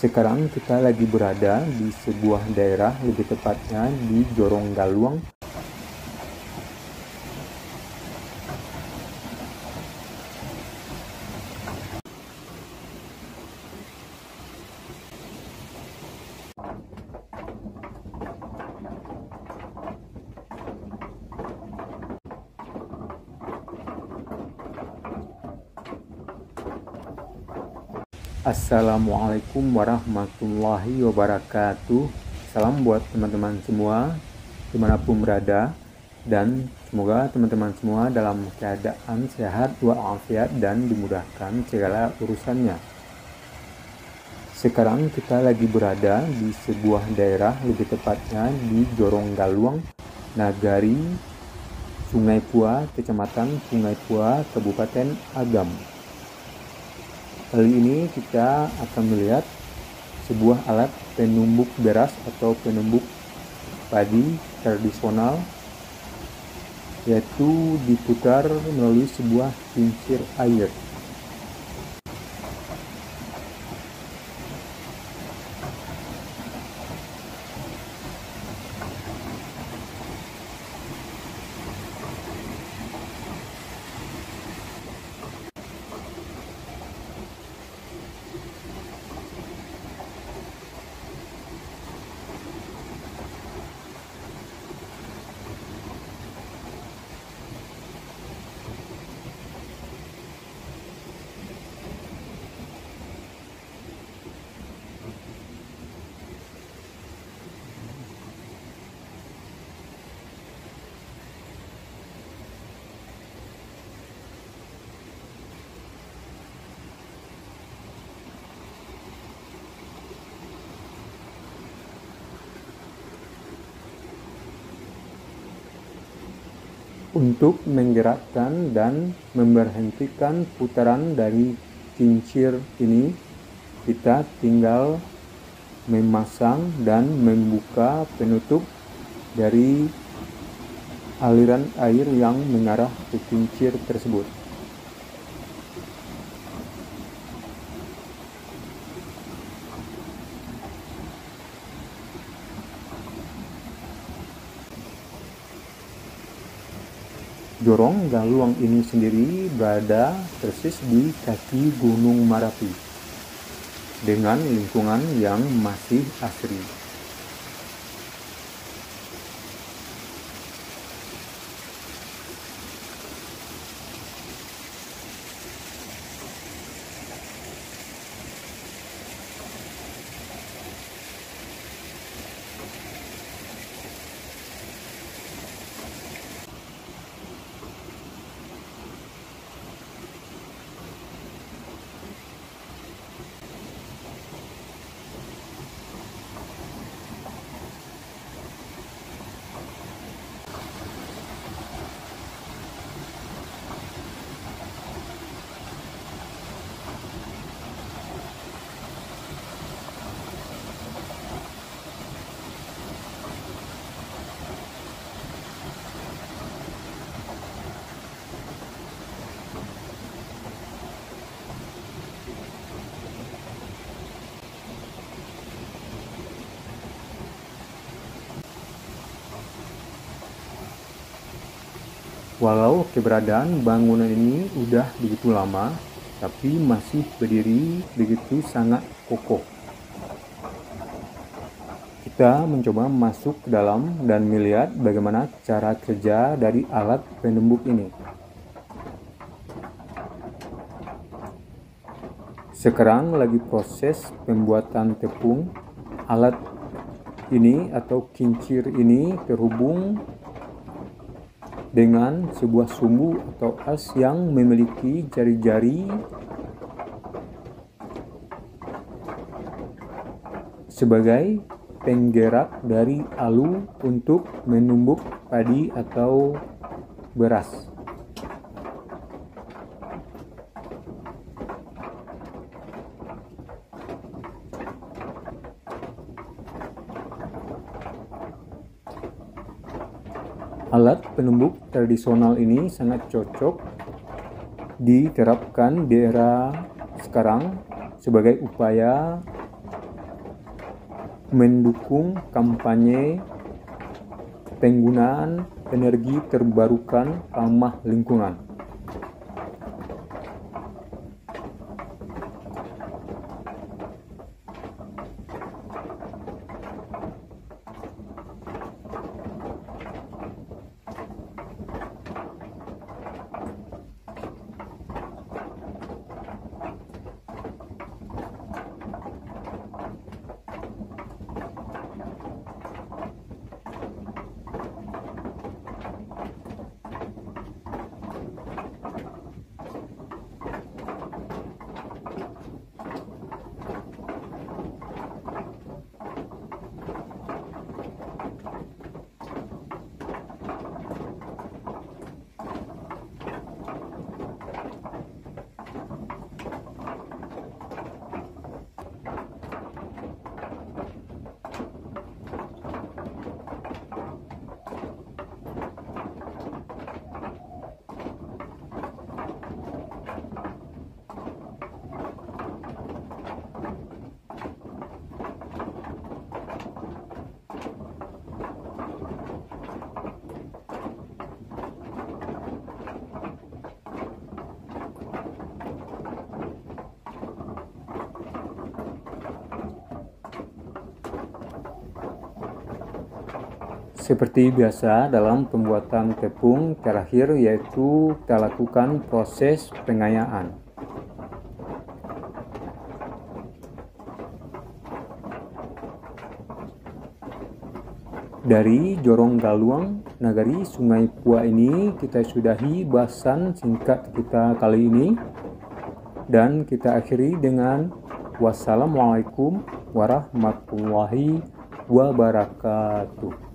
Sekarang kita lagi berada di sebuah daerah, lebih tepatnya di Jorong Galuang. Assalamualaikum warahmatullahi wabarakatuh. Salam buat teman-teman semua dimanapun berada, dan semoga teman-teman semua dalam keadaan sehat walafiat dan dimudahkan segala urusannya. Sekarang kita lagi berada di sebuah daerah, lebih tepatnya di Jorong Galuang, Nagari, Sungai Pua, Kecamatan Sungai Pua, Kabupaten Agam. Kali ini kita akan melihat sebuah alat penumbuk beras atau penumbuk padi tradisional, yaitu diputar melalui sebuah kincir air. Untuk menggerakkan dan memberhentikan putaran dari kincir ini, kita tinggal memasang dan membuka penutup dari aliran air yang mengarah ke kincir tersebut. Jorong Galuang ini sendiri berada persis di kaki Gunung Marapi dengan lingkungan yang masih asri. Walau keberadaan bangunan ini udah begitu lama, tapi masih berdiri begitu sangat kokoh. Kita mencoba masuk ke dalam dan melihat bagaimana cara kerja dari alat penumbuk ini. Sekarang lagi proses pembuatan tepung. Alat ini atau kincir ini terhubung dengan sebuah sumbu atau as yang memiliki jari-jari sebagai penggerak dari alu untuk menumbuk padi atau beras. Alat penumbuk tradisional ini sangat cocok diterapkan di era sekarang sebagai upaya mendukung kampanye penggunaan energi terbarukan ramah lingkungan. Seperti biasa dalam pembuatan tepung, terakhir yaitu kita lakukan proses pengayaan. Dari Jorong Galuang, Nagari Sungai Pua ini kita sudahi bahasan singkat kita kali ini. Dan kita akhiri dengan wassalamualaikum warahmatullahi wabarakatuh.